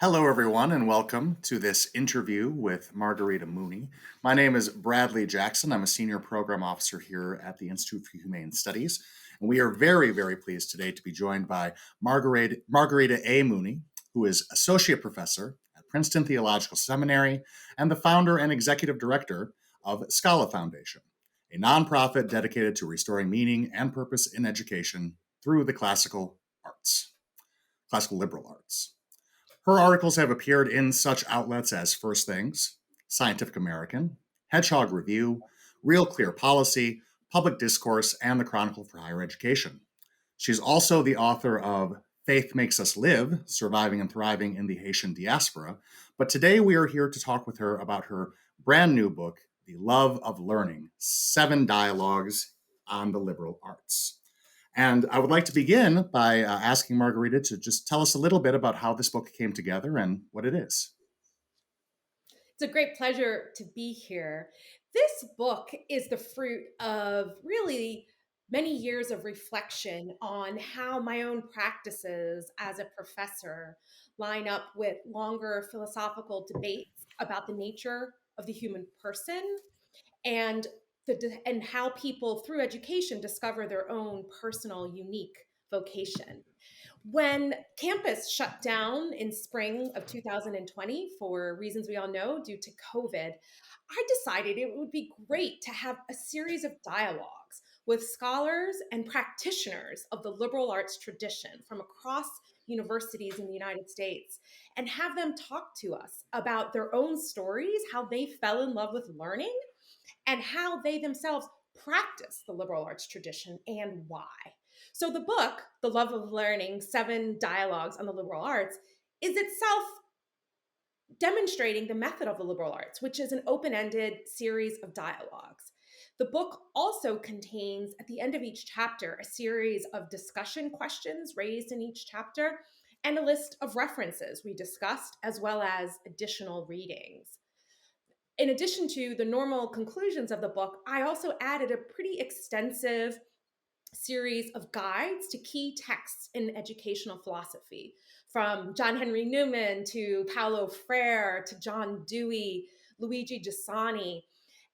Hello, everyone, and welcome to this interview with Margarita Mooney. My name is Bradley Jackson. I'm a senior program officer here at the Institute for Humane Studies. And we are very, very pleased today to be joined by Margarita A. Mooney, who is associate professor at Princeton Theological Seminary and the founder and executive director of Scala Foundation, a nonprofit dedicated to restoring meaning and purpose in education through the classical liberal arts. Her articles have appeared in such outlets as First Things, Scientific American, Hedgehog Review, Real Clear Policy, Public Discourse, and the Chronicle for Higher Education. She's also the author of Faith Makes Us Live, Surviving and Thriving in the Haitian Diaspora. But today we are here to talk with her about her brand new book, The Love of Learning, 7 Dialogues on the Liberal Arts. And I would like to begin by asking Margarita to just tell us a little bit about how this book came together and what it is. It's a great pleasure to be here. This book is the fruit of really many years of reflection on how my own practices as a professor line up with longer philosophical debates about the nature of the human person and and how people through education discover their own personal unique vocation. When campus shut down in spring of 2020 for reasons we all know due to COVID, I decided it would be great to have a series of dialogues with scholars and practitioners of the liberal arts tradition from across universities in the United States and have them talk to us about their own stories, how they fell in love with learning, and how they themselves practice the liberal arts tradition and why. So the book, The Love of Learning, 7 Dialogues on the Liberal Arts, is itself demonstrating the method of the liberal arts, which is an open-ended series of dialogues. The book also contains, at the end of each chapter, a series of discussion questions raised in each chapter and a list of references we discussed, as well as additional readings. In addition to the normal conclusions of the book, I also added a pretty extensive series of guides to key texts in educational philosophy, from John Henry Newman to Paulo Freire to John Dewey, Luigi Giussani.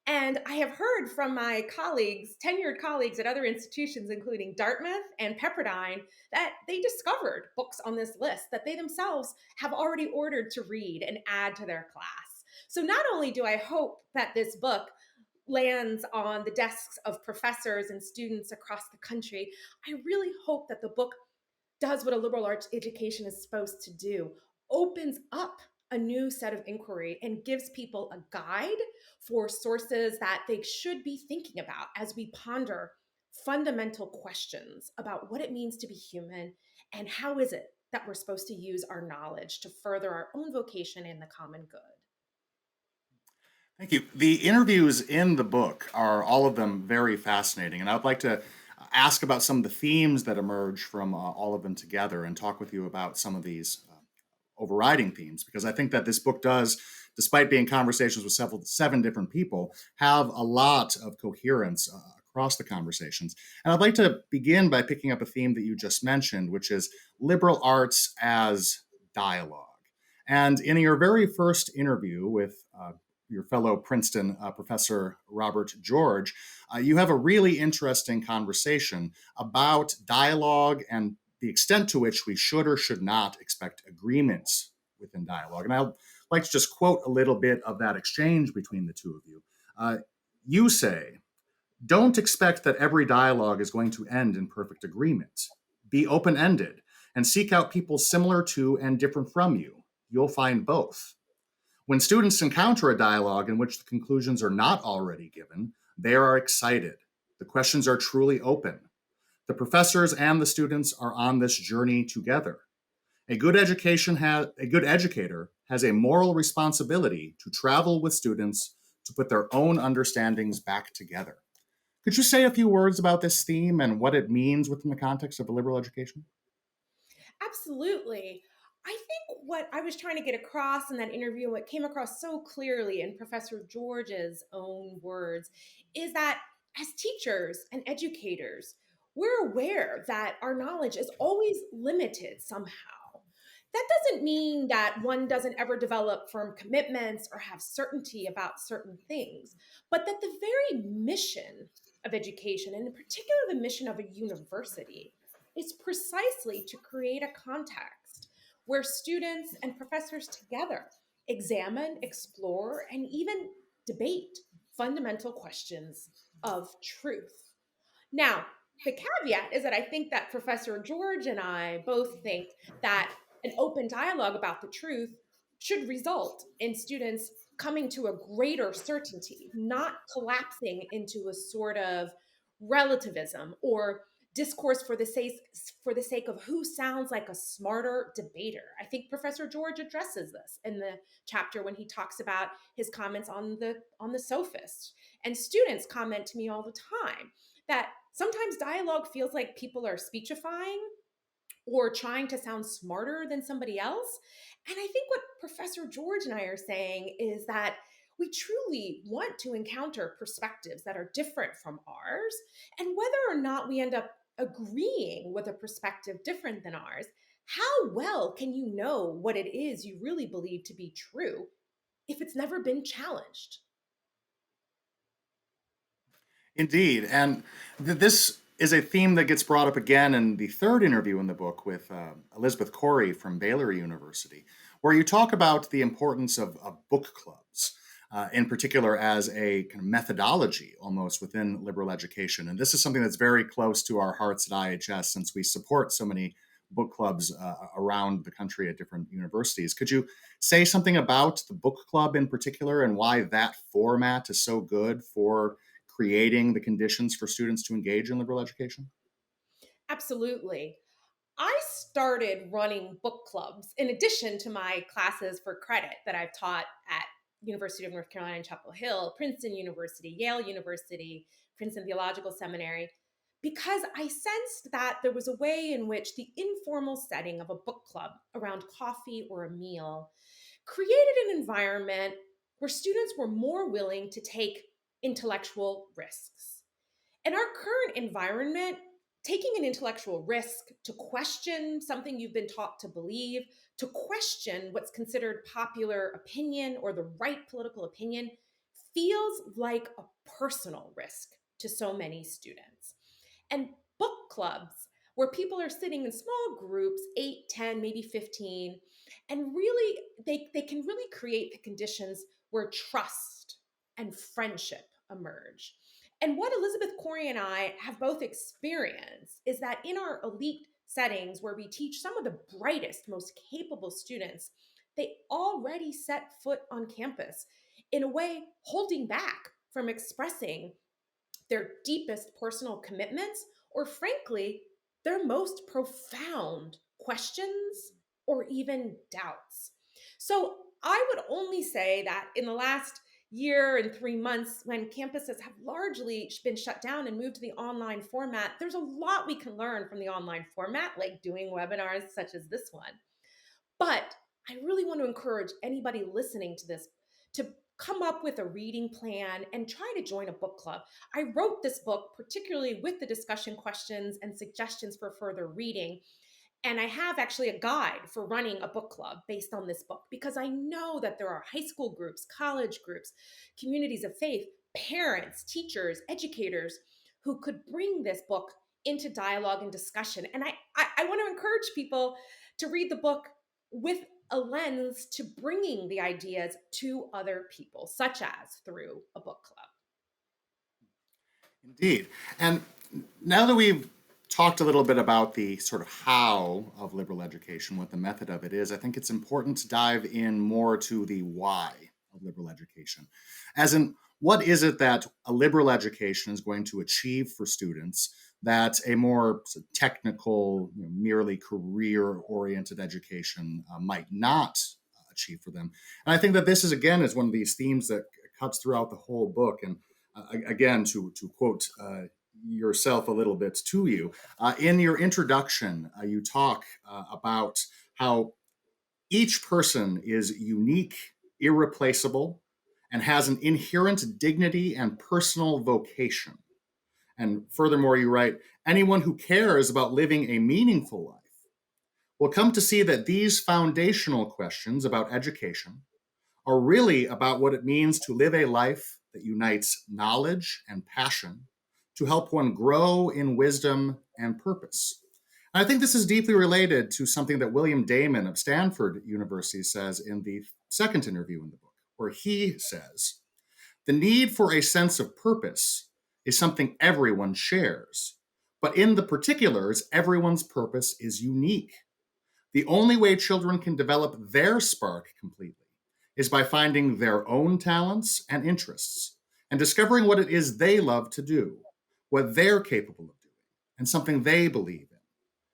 And I have heard from my colleagues, tenured colleagues at other institutions, including Dartmouth and Pepperdine, that they discovered books on this list that they themselves have already ordered to read and add to their class. So not only do I hope that this book lands on the desks of professors and students across the country, I really hope that the book does what a liberal arts education is supposed to do, opens up a new set of inquiry and gives people a guide for sources that they should be thinking about as we ponder fundamental questions about what it means to be human and how is it that we're supposed to use our knowledge to further our own vocation and the common good. Thank you. The interviews in the book are all of them very fascinating, and I'd like to ask about some of the themes that emerge from all of them together and talk with you about some of these overriding themes, because I think that this book does, despite being conversations with 7 different people, have a lot of coherence across the conversations. And I'd like to begin by picking up a theme that you just mentioned, which is liberal arts as dialogue. And in your very first interview with your fellow Princeton professor, Robert George, you have a really interesting conversation about dialogue and the extent to which we should or should not expect agreements within dialogue. And I'd like to just quote a little bit of that exchange between the two of you. You say, don't expect that every dialogue is going to end in perfect agreement. Be open ended and seek out people similar to and different from you. You'll find both. When students encounter a dialogue in which the conclusions are not already given, they are excited. The questions are truly open. The professors and the students are on this journey together. A good educator has a moral responsibility to travel with students to put their own understandings back together. Could you say a few words about this theme and what it means within the context of a liberal education? Absolutely. I think what I was trying to get across in that interview, what came across so clearly in Professor George's own words, is that as teachers and educators, we're aware that our knowledge is always limited somehow. That doesn't mean that one doesn't ever develop firm commitments or have certainty about certain things, but that the very mission of education, and in particular the mission of a university, is precisely to create a context where students and professors together examine, explore, and even debate fundamental questions of truth. Now, the caveat is that I think that Professor George and I both think that an open dialogue about the truth should result in students coming to a greater certainty, not collapsing into a sort of relativism or discourse for the sake of who sounds like a smarter debater. I think Professor George addresses this in the chapter when he talks about his comments on the sophist. And students comment to me all the time that sometimes dialogue feels like people are speechifying or trying to sound smarter than somebody else. And I think what Professor George and I are saying is that we truly want to encounter perspectives that are different from ours. And whether or not we end up agreeing with a perspective different than ours, how well can you know what it is you really believe to be true if it's never been challenged? Indeed. And this is a theme that gets brought up again in the third interview in the book with Elizabeth Corey from Baylor University, where you talk about the importance of book clubs, in particular as a kind of methodology almost within liberal education. And this is something that's very close to our hearts at IHS since we support so many book clubs around the country at different universities. Could you say something about the book club in particular and why that format is so good for creating the conditions for students to engage in liberal education? Absolutely. I started running book clubs in addition to my classes for credit that I've taught at University of North Carolina in Chapel Hill, Princeton University, Yale University, Princeton Theological Seminary, because I sensed that there was a way in which the informal setting of a book club around coffee or a meal created an environment where students were more willing to take intellectual risks. In our current environment, taking an intellectual risk to question something you've been taught to believe, to question what's considered popular opinion or the right political opinion, feels like a personal risk to so many students. And book clubs, where people are sitting in small groups, 8, 10, maybe 15, and really they can really create the conditions where trust and friendship emerge. And what Elizabeth Corey and I have both experienced is that in our elite settings where we teach some of the brightest, most capable students, they already set foot on campus in a way holding back from expressing their deepest personal commitments or, frankly, their most profound questions or even doubts. So I would only say that in the last year and 3 months, when campuses have largely been shut down and moved to the online format, there's a lot we can learn from the online format, like doing webinars such as this one. But I really want to encourage anybody listening to this to come up with a reading plan and try to join a book club. I wrote this book particularly with the discussion questions and suggestions for further reading. And I have actually a guide for running a book club based on this book because I know that there are high school groups, college groups, communities of faith, parents, teachers, educators who could bring this book into dialogue and discussion. And I want to encourage people to read the book with a lens to bringing the ideas to other people, such as through a book club. Indeed. And now that we've talked a little bit about the sort of how of liberal education, what the method of it is, I think it's important to dive in more to the why of liberal education. As in, what is it that a liberal education is going to achieve for students that a more technical, merely career-oriented education might not achieve for them? And I think that this is, again, is one of these themes that cuts throughout the whole book. And again, to quote yourself a little bit to you, in your introduction, you talk about how each person is unique, irreplaceable, and has an inherent dignity and personal vocation. And furthermore, you write, anyone who cares about living a meaningful life we'll come to see that these foundational questions about education are really about what it means to live a life that unites knowledge and passion to help one grow in wisdom and purpose. And I think this is deeply related to something that William Damon of Stanford University says in the second interview in the book, where he says, the need for a sense of purpose is something everyone shares, but in the particulars, everyone's purpose is unique. The only way children can develop their spark completely is by finding their own talents and interests and discovering what it is they love to do, what they're capable of doing, and something they believe in,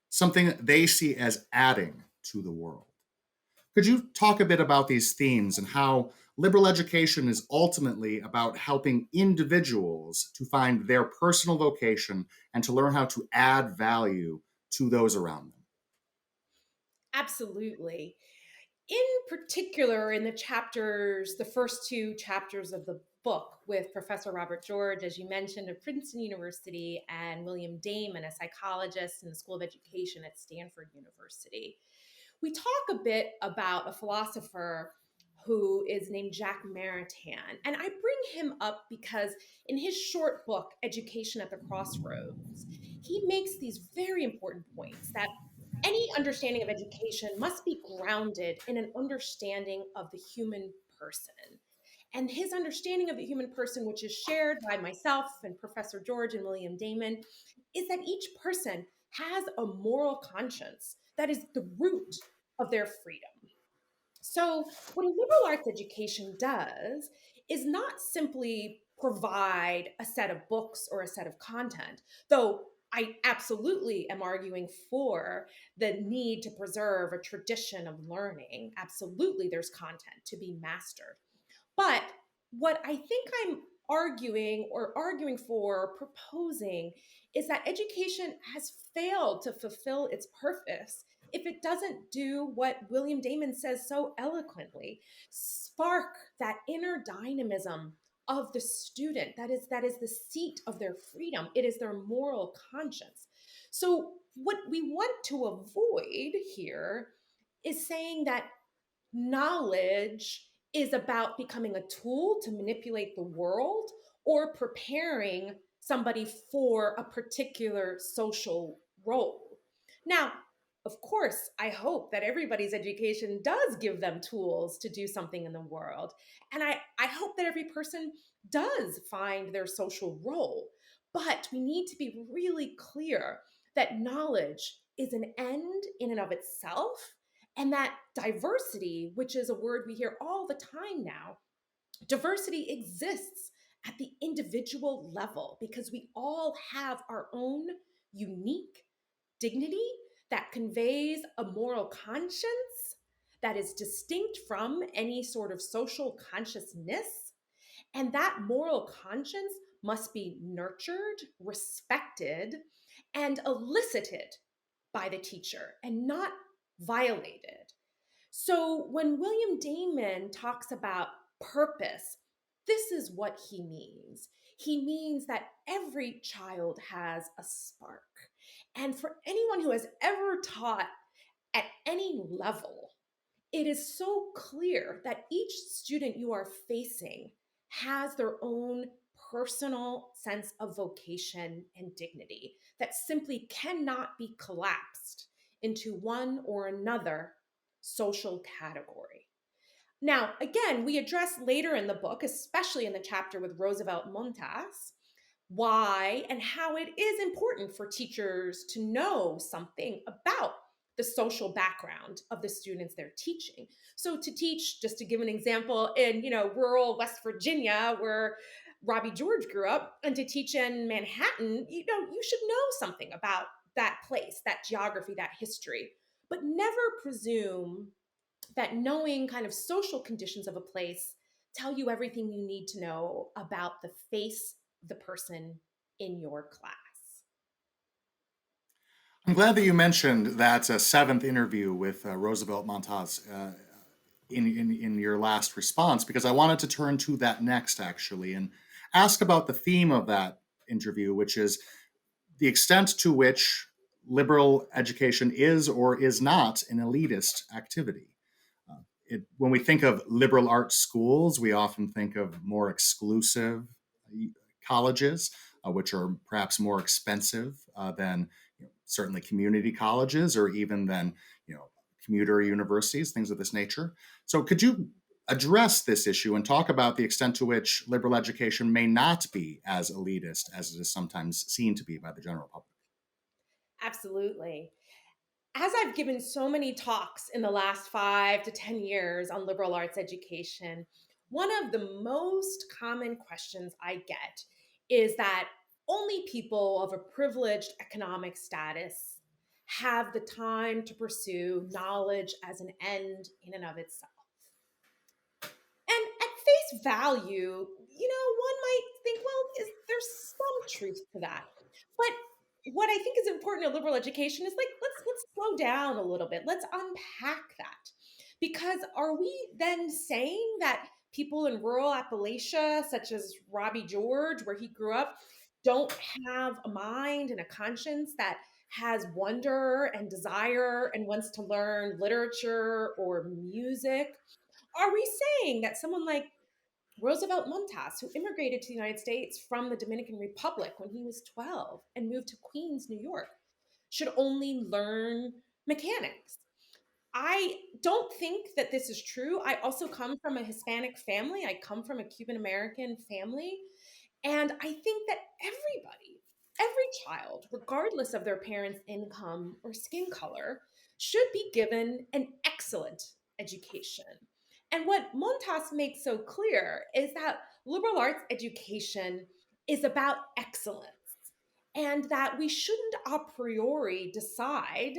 something they see as adding to the world. Could you talk a bit about these themes and how liberal education is ultimately about helping individuals to find their personal vocation and to learn how to add value to those around them? Absolutely. In particular, in the first two chapters of the book with Professor Robert George, as you mentioned, of Princeton University, and William Damon, a psychologist in the School of Education at Stanford University, we talk a bit about a philosopher who is named Jacques Maritain. And I bring him up because in his short book, Education at the Crossroads, he makes these very important points that any understanding of education must be grounded in an understanding of the human person. And his understanding of the human person, which is shared by myself and Professor George and William Damon, is that each person has a moral conscience that is the root of their freedom. So, what a liberal arts education does is not simply provide a set of books or a set of content, though I absolutely am arguing for the need to preserve a tradition of learning. Absolutely, there's content to be mastered. But what I think I'm arguing for, or proposing, is that education has failed to fulfill its purpose if it doesn't do what William Damon says so eloquently, spark that inner dynamism of the student. That is the seat of their freedom. It is their moral conscience. So what we want to avoid here is saying that knowledge is about becoming a tool to manipulate the world or preparing somebody for a particular social role. Now, of course, I hope that everybody's education does give them tools to do something in the world. And I hope that every person does find their social role. But we need to be really clear that knowledge is an end in and of itself, and that diversity, which is a word we hear all the time now, diversity exists at the individual level because we all have our own unique dignity that conveys a moral conscience that is distinct from any sort of social consciousness. And that moral conscience must be nurtured, respected, and elicited by the teacher and not violated. So when William Damon talks about purpose, this is what he means. He means that every child has a spark. And for anyone who has ever taught at any level, it is so clear that each student you are facing has their own personal sense of vocation and dignity that simply cannot be collapsed into one or another social category. Now, again, we address later in the book, especially in the chapter with Roosevelt Montas, why and how it is important for teachers to know something about the social background of the students they're teaching. So to teach, just to give an example, in rural West Virginia where Robbie George grew up, and to teach in Manhattan, you should know something about that place, that geography, that history, but never presume that knowing kind of social conditions of a place tell you everything you need to know about the face of the person in your class. I'm glad that you mentioned that seventh interview with Roosevelt Montaz in your last response, because I wanted to turn to that next, actually, and ask about the theme of that interview, which is the extent to which liberal education is or is not an elitist activity. When we think of liberal arts schools, we often think of more exclusive colleges, which are perhaps more expensive than certainly community colleges or even than commuter universities, things of this nature. So, could you address this issue and talk about the extent to which liberal education may not be as elitist as it is sometimes seen to be by the general public? Absolutely. As I've given so many talks in the last 5 to 10 years on liberal arts education, one of the most common questions I get is that only people of a privileged economic status have the time to pursue knowledge as an end in and of itself. And at face value, one might think, well, there's some truth to that. But what I think is important in liberal education is like let's slow down a little bit. Let's unpack that. Because are we then saying that people in rural Appalachia, such as Robbie George, where he grew up, don't have a mind and a conscience that has wonder and desire and wants to learn literature or music? Are we saying that someone like Roosevelt Montas, who immigrated to the United States from the Dominican Republic when he was 12 and moved to Queens, New York, should only learn mechanics? I don't think that this is true. I also come from a Hispanic family. I come from a Cuban American family. And I think that every child, regardless of their parents' income or skin color, should be given an excellent education. And what Montas makes so clear is that liberal arts education is about excellence and that we shouldn't a priori decide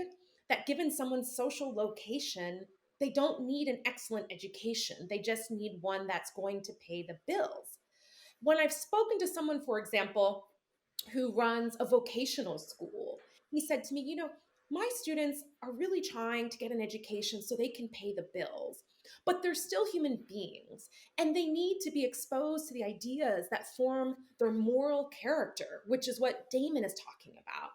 that given someone's social location, they don't need an excellent education. They just need one that's going to pay the bills. When I've spoken to someone, for example, who runs a vocational school, he said to me, my students are really trying to get an education so they can pay the bills, but they're still human beings and they need to be exposed to the ideas that form their moral character, which is what Damon is talking about.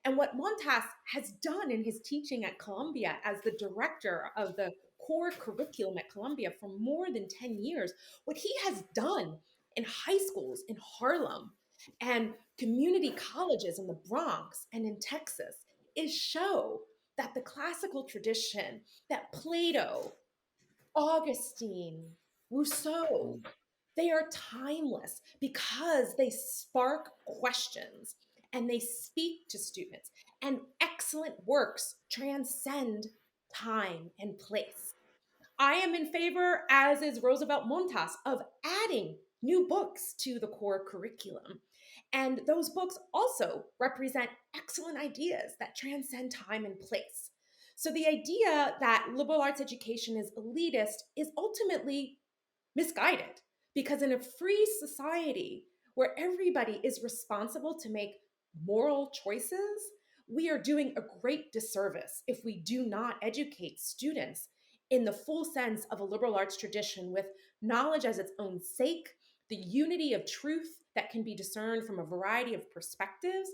And what Montas has done in his teaching at Columbia as the director of the core curriculum at Columbia for more than 10 years, what he has done in high schools in Harlem and community colleges in the Bronx and in Texas is show that the classical tradition, that Plato, Augustine, Rousseau, they are timeless because they spark questions and they speak to students. And excellent works transcend time and place. I am in favor, as is Roosevelt Montas, of adding new books to the core curriculum. And those books also represent excellent ideas that transcend time and place. So the idea that liberal arts education is elitist is ultimately misguided because in a free society where everybody is responsible to make moral choices, we are doing a great disservice if we do not educate students in the full sense of a liberal arts tradition with knowledge as its own sake, the unity of truth that can be discerned from a variety of perspectives,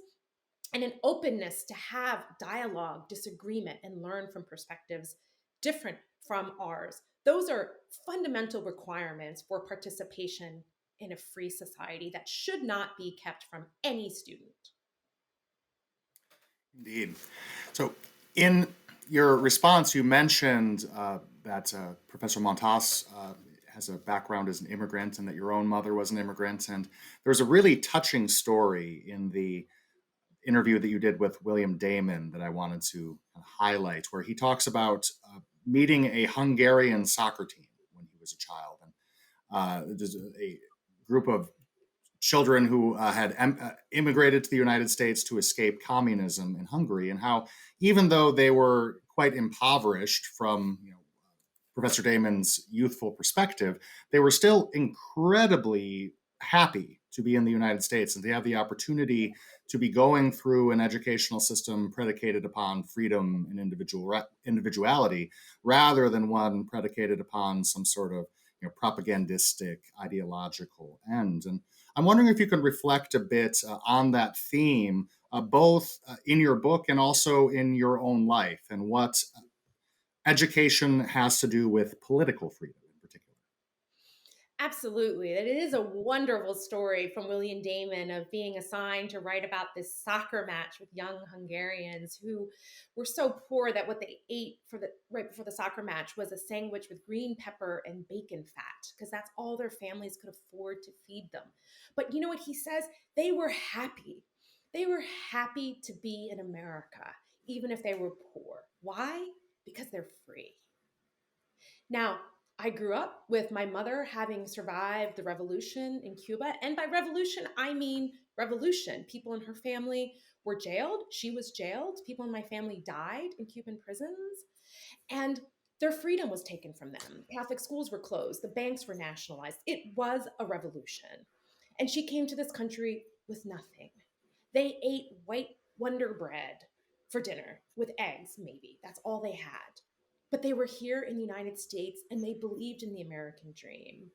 and an openness to have dialogue, disagreement, and learn from perspectives different from ours. Those are fundamental requirements for participation in a free society that should not be kept from any student. Indeed. So, in your response, you mentioned that Professor Montas has a background as an immigrant and that your own mother was an immigrant. And there's a really touching story in the interview that you did with William Damon that I wanted to highlight, where he talks about meeting a Hungarian soccer team when he was a child. And there's a group of children who had immigrated to the United States to escape communism in Hungary, and how even though they were quite impoverished from Professor Damon's youthful perspective, they were still incredibly happy to be in the United States and to have the opportunity to be going through an educational system predicated upon freedom and individuality rather than one predicated upon some sort of propagandistic ideological end. And I'm wondering if you can reflect a bit on that theme both in your book and also in your own life, and what education has to do with political freedom in particular. Absolutely. It is a wonderful story from William Damon of being assigned to write about this soccer match with young Hungarians who were so poor that what they ate for the right before the soccer match was a sandwich with green pepper and bacon fat, because that's all their families could afford to feed them. But you know what he says? They were happy. They were happy to be in America, even if they were poor. Why? Because they're free. Now, I grew up with my mother having survived the revolution in Cuba. And by revolution, I mean revolution. People in her family were jailed. She was jailed. People in my family died in Cuban prisons. And their freedom was taken from them. Catholic schools were closed. The banks were nationalized. It was a revolution. And she came to this country with nothing. They ate white Wonder Bread for dinner with eggs, maybe. That's all they had. But they were here in the United States and they believed in the American dream.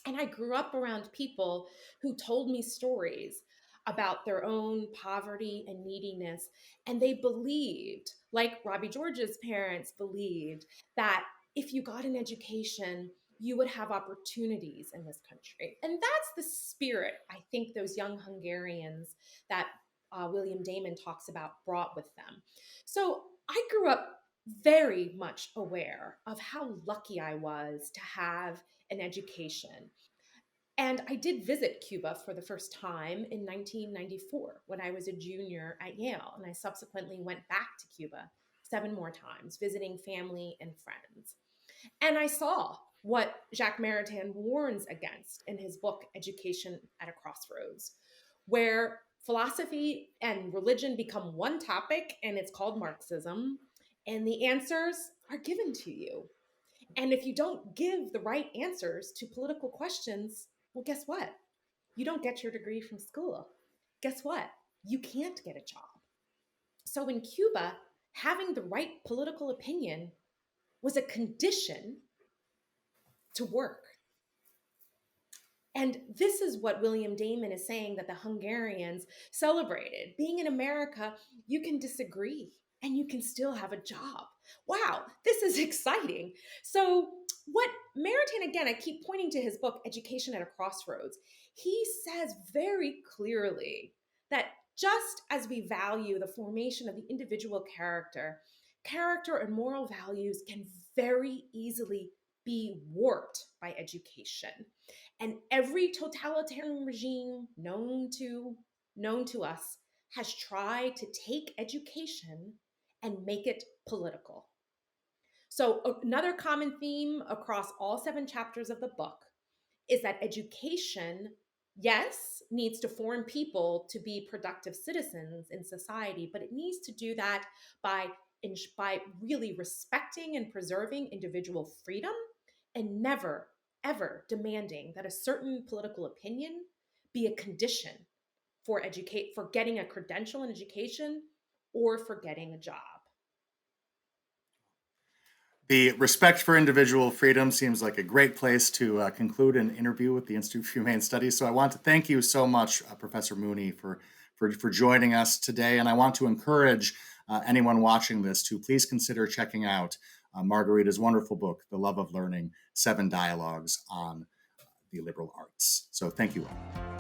And I grew up around people who told me stories about their own poverty and neediness. And they believed, like Robbie George's parents believed, that if you got an education, you would have opportunities in this country. And that's the spirit I think those young Hungarians that William Damon talks about brought with them. So I grew up very much aware of how lucky I was to have an education. And I did visit Cuba for the first time in 1994 when I was a junior at Yale. And I subsequently went back to Cuba 7 more times, visiting family and friends. And I saw what Jacques Maritain warns against in his book, Education at a Crossroads, where philosophy and religion become one topic and it's called Marxism, and the answers are given to you. And if you don't give the right answers to political questions, well, guess what? You don't get your degree from school. Guess what? You can't get a job. So in Cuba, having the right political opinion was a condition to work. And this is what William Damon is saying that the Hungarians celebrated. Being in America, you can disagree and you can still have a job. Wow, this is exciting. So, what Maritain, again, I keep pointing to his book, Education at a Crossroads, he says very clearly that just as we value the formation of the individual character, character and moral values can very easily be warped by education. And every totalitarian regime known to us has tried to take education and make it political. So another common theme across all 7 chapters of the book is that education, yes, needs to form people to be productive citizens in society, but it needs to do that by by really respecting and preserving individual freedom and never ever demanding that a certain political opinion be a condition for getting a credential in education or for getting a job. The respect for individual freedom seems like a great place to conclude an interview with the Institute for Humane Studies. So I want to thank you so much, Professor Mooney, for joining us today. And I want to encourage anyone watching this to please consider checking out Margarita's wonderful book, The Love of Learning, 7 Dialogues on the Liberal Arts. So thank you all.